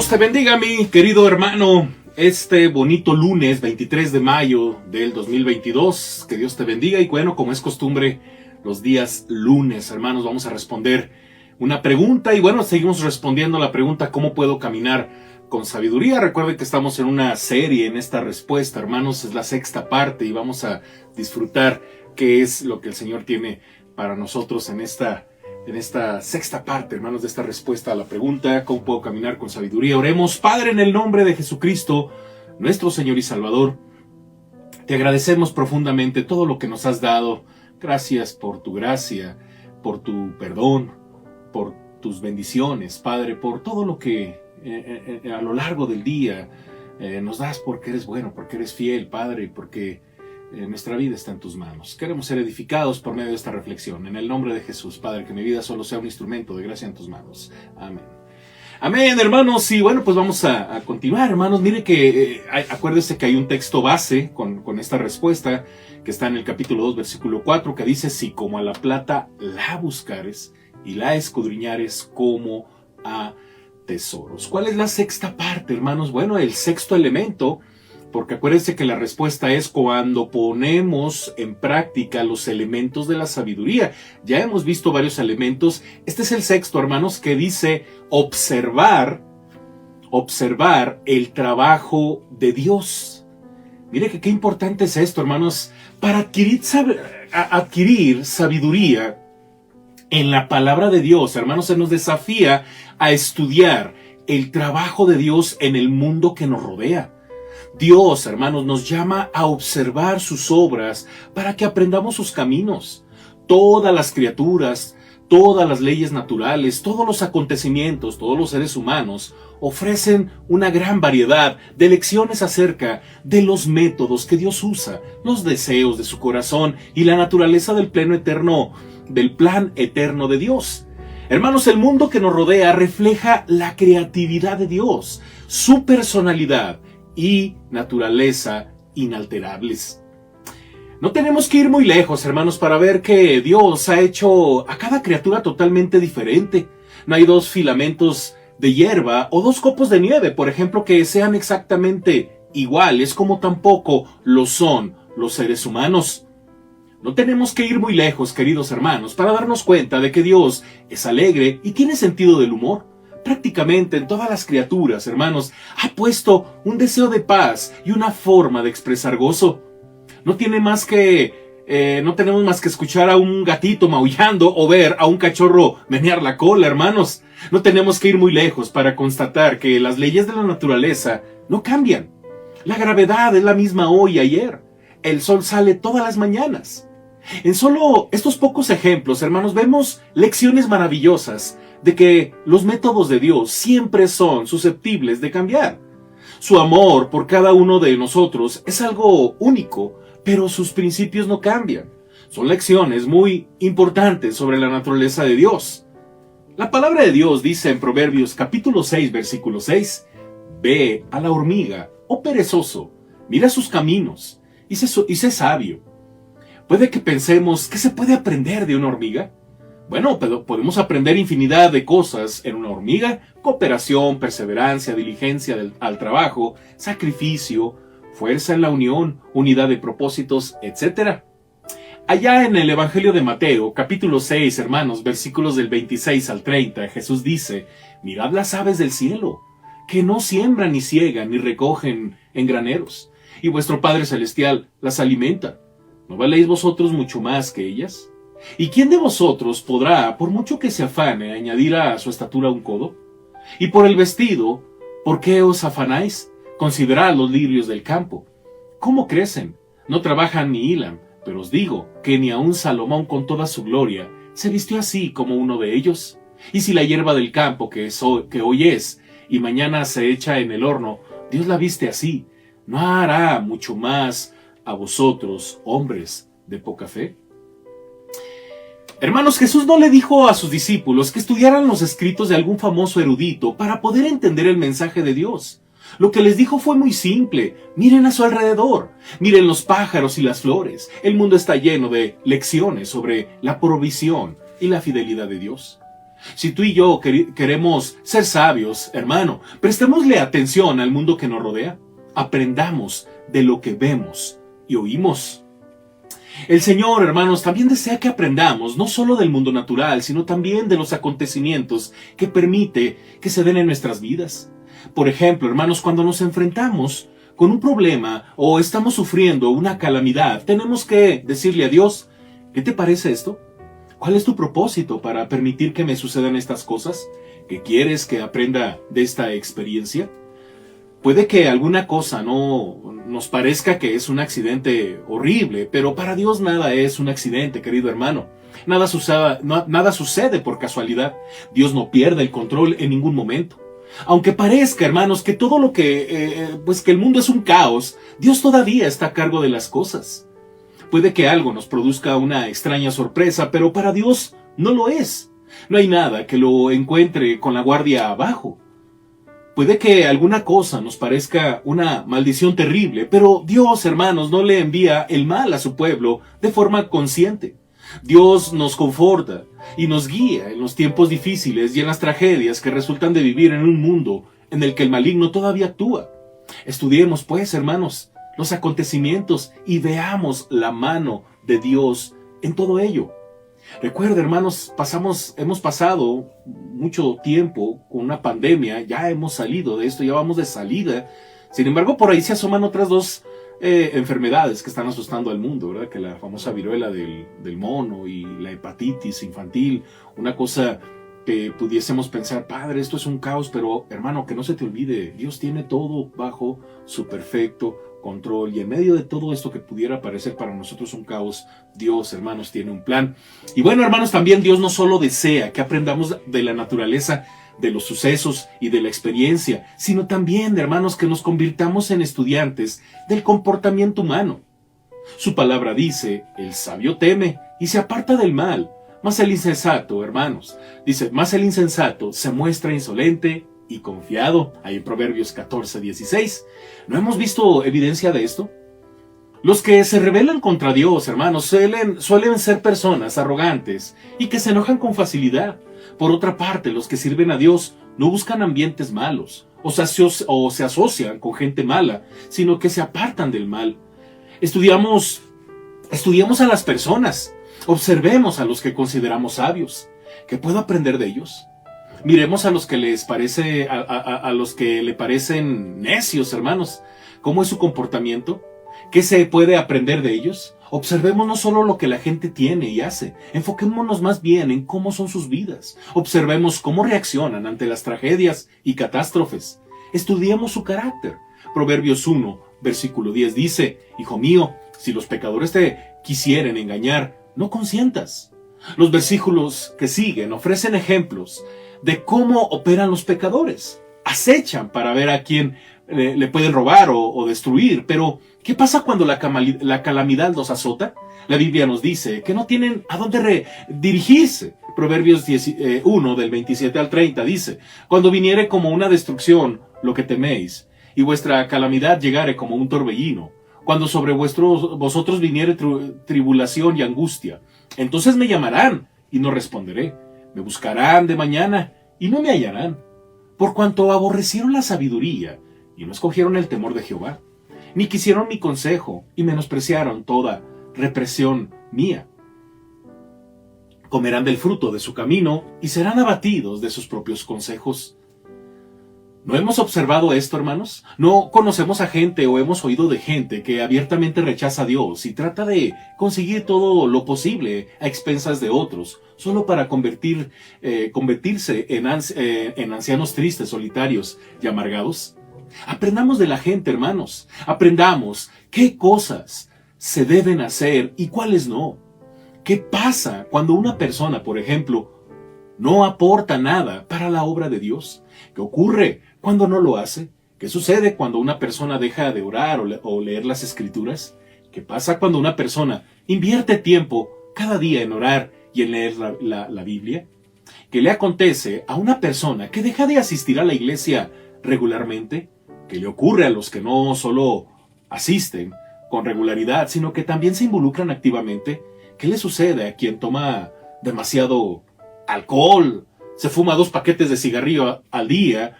Dios te bendiga, mi querido hermano, este bonito lunes 23 de mayo del 2022. Que Dios te bendiga y bueno, como es costumbre, los días lunes, hermanos, vamos a responder una pregunta y bueno, seguimos respondiendo la pregunta: ¿cómo puedo caminar con sabiduría? Recuerden que estamos en una serie en esta respuesta, hermanos, es la sexta parte y vamos a disfrutar qué es lo que el Señor tiene para nosotros en esta sexta parte, hermanos, de esta respuesta a la pregunta: ¿cómo puedo caminar con sabiduría? Oremos. Padre, en el nombre de Jesucristo, nuestro Señor y Salvador, te agradecemos profundamente todo lo que nos has dado. Gracias por tu gracia, por tu perdón, por tus bendiciones, Padre, por todo lo que a lo largo del día nos das, porque eres bueno, porque eres fiel, Padre, porque nuestra vida está en tus manos. Queremos ser edificados por medio de esta reflexión. En el nombre de Jesús, Padre, que mi vida solo sea un instrumento de gracia en tus manos. Amén. Amén, hermanos. Y bueno, pues vamos a continuar, hermanos. Mire que acuérdese que hay un texto base con esta respuesta que está en el capítulo 2, versículo 4, que dice: si como a la plata la buscares y la escudriñares como a tesoros. ¿Cuál es la sexta parte, hermanos? Bueno, el sexto elemento, porque acuérdense que la respuesta es cuando ponemos en práctica los elementos de la sabiduría. Ya hemos visto varios elementos. Este es el sexto, hermanos, que dice observar el trabajo de Dios. Mire que qué importante es esto, hermanos. Para adquirir sabiduría en la palabra de Dios, hermanos, se nos desafía a estudiar el trabajo de Dios en el mundo que nos rodea. Dios, hermanos, nos llama a observar sus obras para que aprendamos sus caminos. Todas las criaturas, todas las leyes naturales, todos los acontecimientos, todos los seres humanos ofrecen una gran variedad de lecciones acerca de los métodos que Dios usa, los deseos de su corazón y la naturaleza del plan eterno de Dios. Hermanos, el mundo que nos rodea refleja la creatividad de Dios, su personalidad y naturaleza inalterables. No tenemos que ir muy lejos, hermanos, para ver que Dios ha hecho a cada criatura totalmente diferente. No hay dos filamentos de hierba o dos copos de nieve, por ejemplo, que sean exactamente iguales, como tampoco lo son los seres humanos. No tenemos que ir muy lejos, queridos hermanos, para darnos cuenta de que Dios es alegre y tiene sentido del humor. Prácticamente en todas las criaturas, hermanos, ha puesto un deseo de paz y una forma de expresar gozo. No tenemos más que escuchar a un gatito maullando o ver a un cachorro menear la cola, hermanos. No tenemos que ir muy lejos para constatar que las leyes de la naturaleza no cambian. La gravedad es la misma hoy y ayer. El sol sale todas las mañanas. En solo estos pocos ejemplos, hermanos, vemos lecciones maravillosas de que los métodos de Dios siempre son susceptibles de cambiar. Su amor por cada uno de nosotros es algo único, pero sus principios no cambian. Son lecciones muy importantes sobre la naturaleza de Dios. La palabra de Dios dice en Proverbios capítulo 6, versículo 6: ve a la hormiga, oh perezoso, mira sus caminos y sé sabio. Puede que pensemos, ¿qué se puede aprender de una hormiga? Bueno, pero podemos aprender infinidad de cosas en una hormiga: cooperación, perseverancia, diligencia al trabajo, sacrificio, fuerza en la unión, unidad de propósitos, etc. Allá en el Evangelio de Mateo, capítulo 6, hermanos, versículos del 26 al 30, Jesús dice: mirad las aves del cielo, que no siembran ni ciegan ni recogen en graneros, y vuestro Padre Celestial las alimenta. ¿No valéis vosotros mucho más que ellas? ¿Y quién de vosotros podrá, por mucho que se afane, añadir a su estatura un codo? Y por el vestido, ¿por qué os afanáis? Considerad los lirios del campo. ¿Cómo crecen? No trabajan ni hilan, pero os digo que ni aun Salomón con toda su gloria se vistió así como uno de ellos. Y si la hierba del campo que hoy es y mañana se echa en el horno, Dios la viste así, ¿no hará mucho más a vosotros, hombres de poca fe? Hermanos, Jesús no le dijo a sus discípulos que estudiaran los escritos de algún famoso erudito para poder entender el mensaje de Dios. Lo que les dijo fue muy simple: miren a su alrededor, miren los pájaros y las flores. El mundo está lleno de lecciones sobre la provisión y la fidelidad de Dios. Si tú y yo queremos ser sabios, hermano, prestémosle atención al mundo que nos rodea. Aprendamos de lo que vemos y oímos. El Señor, hermanos, también desea que aprendamos no solo del mundo natural, sino también de los acontecimientos que permite que se den en nuestras vidas. Por ejemplo, hermanos, cuando nos enfrentamos con un problema o estamos sufriendo una calamidad, tenemos que decirle a Dios, ¿qué te parece esto? ¿Cuál es tu propósito para permitir que me sucedan estas cosas? ¿Qué quieres que aprenda de esta experiencia? Puede que alguna cosa no nos parezca que es un accidente horrible, pero para Dios nada es un accidente, querido hermano. Nada sucede por casualidad. Dios no pierde el control en ningún momento. Aunque parezca, hermanos, que todo lo que el mundo es un caos, Dios todavía está a cargo de las cosas. Puede que algo nos produzca una extraña sorpresa, pero para Dios no lo es. No hay nada que lo encuentre con la guardia abajo. Puede que alguna cosa nos parezca una maldición terrible, pero Dios, hermanos, no le envía el mal a su pueblo de forma consciente. Dios nos conforta y nos guía en los tiempos difíciles y en las tragedias que resultan de vivir en un mundo en el que el maligno todavía actúa. Estudiemos, pues, hermanos, los acontecimientos y veamos la mano de Dios en todo ello. Recuerda, hermanos, hemos pasado mucho tiempo con una pandemia, ya hemos salido de esto, ya vamos de salida. Sin embargo, por ahí se asoman otras dos enfermedades que están asustando al mundo, ¿verdad? Que la famosa viruela del mono y la hepatitis infantil, una cosa que pudiésemos pensar, Padre, esto es un caos, pero hermano, que no se te olvide, Dios tiene todo bajo su perfecto control, y en medio de todo esto que pudiera parecer para nosotros un caos, Dios, hermanos, tiene un plan. Y bueno, hermanos, también Dios no solo desea que aprendamos de la naturaleza, de los sucesos y de la experiencia, sino también, hermanos, que nos convirtamos en estudiantes del comportamiento humano. Su palabra dice, el sabio teme y se aparta del mal, mas el insensato, hermanos, dice, mas el insensato se muestra insolente y confiado. Ahí en Proverbios 14:16. ¿No hemos visto evidencia de esto? Los que se rebelan contra Dios, hermanos, suelen ser personas arrogantes y que se enojan con facilidad. Por otra parte, los que sirven a Dios no buscan ambientes malos o se asocian con gente mala, sino que se apartan del mal. Estudiamos a las personas, observemos a los que consideramos sabios. ¿Qué puedo aprender de ellos? Miremos a los que a los que le parecen necios, hermanos. ¿Cómo es su comportamiento? ¿Qué se puede aprender de ellos? Observemos no solo lo que la gente tiene y hace, enfoquémonos más bien en cómo son sus vidas. Observemos cómo reaccionan ante las tragedias y catástrofes. Estudiemos su carácter. Proverbios 1, versículo 10 dice, Hijo mío, si los pecadores te quisieren engañar, no consientas. Los versículos que siguen ofrecen ejemplos de cómo operan los pecadores. Acechan para ver a quién le pueden robar o destruir. Pero, ¿qué pasa cuando la calamidad los azota? La Biblia nos dice que no tienen a dónde dirigirse. Proverbios 1, del 27 al 30 dice, Cuando viniere como una destrucción lo que teméis, y vuestra calamidad llegare como un torbellino, cuando sobre vosotros viniere tribulación y angustia, entonces me llamarán y no responderé. Me buscarán de mañana y no me hallarán, por cuanto aborrecieron la sabiduría y no escogieron el temor de Jehová, ni quisieron mi consejo y menospreciaron toda represión mía. Comerán del fruto de su camino y serán abatidos de sus propios consejos. ¿No hemos observado esto, hermanos? ¿No conocemos a gente o hemos oído de gente que abiertamente rechaza a Dios y trata de conseguir todo lo posible a expensas de otros, solo para convertirse en ancianos tristes, solitarios y amargados? Aprendamos de la gente, hermanos. Aprendamos qué cosas se deben hacer y cuáles no. ¿Qué pasa cuando una persona, por ejemplo, no aporta nada para la obra de Dios? ¿Qué ocurre cuando no lo hace? ¿Qué sucede cuando una persona deja de orar o leer las Escrituras? ¿Qué pasa cuando una persona invierte tiempo cada día en orar y en leer la Biblia? ¿Qué le acontece a una persona que deja de asistir a la iglesia regularmente? ¿Qué le ocurre a los que no solo asisten con regularidad, sino que también se involucran activamente? ¿Qué le sucede a quien toma demasiado alcohol, se fuma 2 paquetes de cigarrillo al día,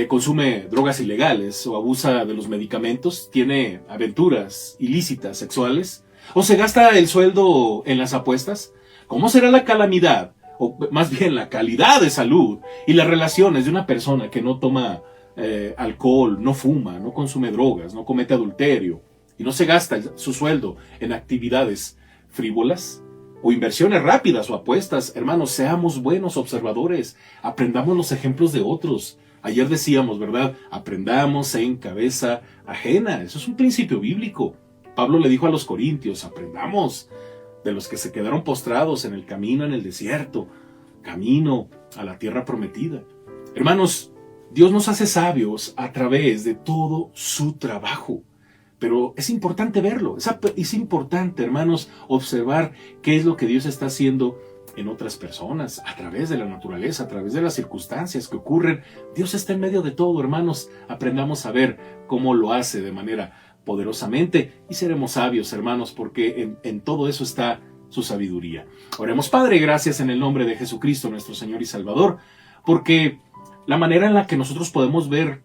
consume drogas ilegales o abusa de los medicamentos, tiene aventuras ilícitas sexuales o se gasta el sueldo en las apuestas, ¿cómo será la calamidad, o más bien la calidad de salud y las relaciones de una persona que no toma alcohol, no fuma, no consume drogas, no comete adulterio y no se gasta su sueldo en actividades frívolas o inversiones rápidas o apuestas? Hermanos, seamos buenos observadores, aprendamos los ejemplos de otros. Ayer decíamos, ¿verdad? Aprendamos en cabeza ajena. Eso es un principio bíblico. Pablo le dijo a los corintios, aprendamos de los que se quedaron postrados en el camino en el desierto, camino a la tierra prometida. Hermanos, Dios nos hace sabios a través de todo su trabajo. Pero es importante verlo, es importante, hermanos, observar qué es lo que Dios está haciendo en otras personas, a través de la naturaleza, a través de las circunstancias que ocurren. Dios está en medio de todo, hermanos. Aprendamos a ver cómo lo hace de manera poderosamente y seremos sabios, hermanos, porque en todo eso está su sabiduría. Oremos. Padre, gracias en el nombre de Jesucristo, nuestro Señor y Salvador, porque la manera en la que nosotros podemos ver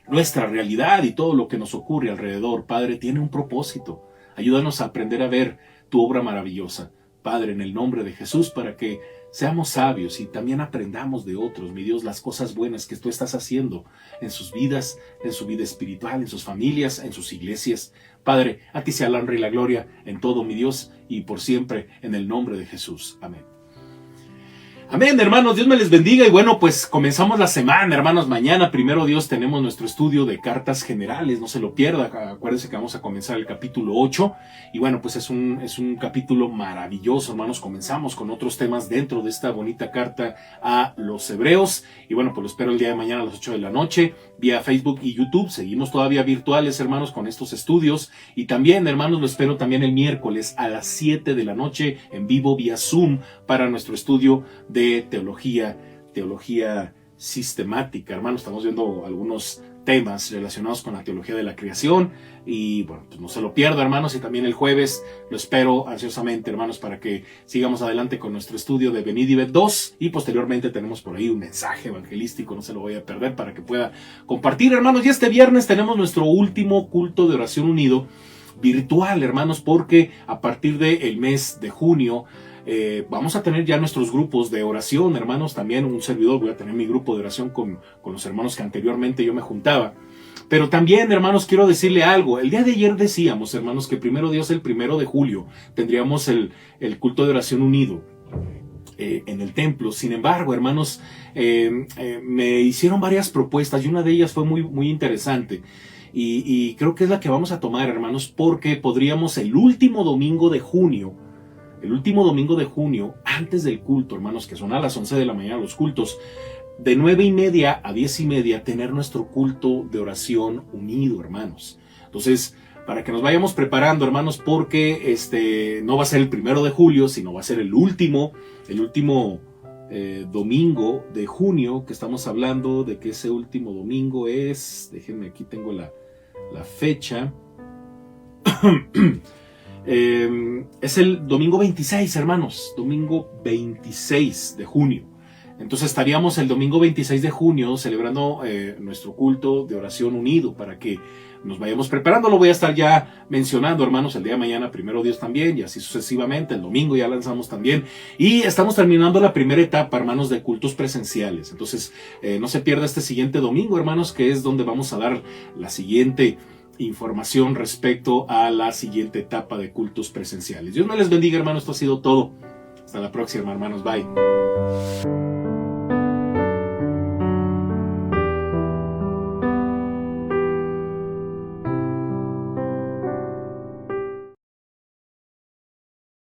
nuestra realidad y todo lo que nos ocurre alrededor, Padre, tiene un propósito. Ayúdanos a aprender a ver tu obra maravillosa, Padre, en el nombre de Jesús, para que seamos sabios y también aprendamos de otros, mi Dios, las cosas buenas que tú estás haciendo en sus vidas, en su vida espiritual, en sus familias, en sus iglesias. Padre, a ti sea la honra y la gloria en todo, mi Dios, y por siempre, en el nombre de Jesús. Amén. Amén, hermanos, Dios me les bendiga y bueno, pues comenzamos la semana, hermanos. Mañana, primero Dios, tenemos nuestro estudio de cartas generales, no se lo pierda. Acuérdense que vamos a comenzar el capítulo 8 y bueno, pues es un capítulo maravilloso, hermanos. Comenzamos con otros temas dentro de esta bonita carta a los hebreos y bueno, pues lo espero el día de mañana a las 8 de la noche vía Facebook y YouTube. Seguimos todavía virtuales, hermanos, con estos estudios y también, hermanos, lo espero también el miércoles a las 7 de la noche en vivo vía Zoom para nuestro estudio de teología sistemática. Hermanos, estamos viendo algunos temas relacionados con la teología de la creación y bueno, pues no se lo pierda, hermanos, y también el jueves lo espero ansiosamente, hermanos, para que sigamos adelante con nuestro estudio de Venid y Ved 2 y posteriormente tenemos por ahí un mensaje evangelístico, no se lo voy a perder para que pueda compartir, hermanos. Y este viernes tenemos nuestro último culto de oración unido virtual, hermanos, porque a partir del mes de junio vamos a tener ya nuestros grupos de oración, hermanos. También un servidor, voy a tener mi grupo de oración con los hermanos que anteriormente yo me juntaba. Pero también, hermanos, quiero decirle algo. El día de ayer decíamos, hermanos, que primero Dios, el 1 de julio, tendríamos el culto de oración unido en el templo. Sin embargo, hermanos, me hicieron varias propuestas y una de ellas fue muy, muy interesante. Y creo que es la que vamos a tomar, hermanos, porque podríamos el último domingo de junio, antes del culto, hermanos, que son a las 11 de la mañana los cultos, de 9:30 a 10:30, tener nuestro culto de oración unido, hermanos. Entonces, para que nos vayamos preparando, hermanos, porque no va a ser el 1 de julio, sino va a ser el último domingo de junio, que estamos hablando de que ese último domingo es, déjenme, aquí tengo la fecha, es el domingo 26, hermanos, domingo 26 de junio. Entonces estaríamos el domingo 26 de junio celebrando nuestro culto de oración unido para que nos vayamos preparando. Lo voy a estar ya mencionando, hermanos, el día de mañana, primero Dios también, y así sucesivamente. El domingo ya lanzamos también. Y estamos terminando la primera etapa, hermanos, de cultos presenciales. Entonces, no se pierda este siguiente domingo, hermanos, que es donde vamos a dar la siguiente información respecto a la siguiente etapa de cultos presenciales. Dios me les bendiga, hermanos. Esto ha sido todo. Hasta la próxima, hermanos. Bye.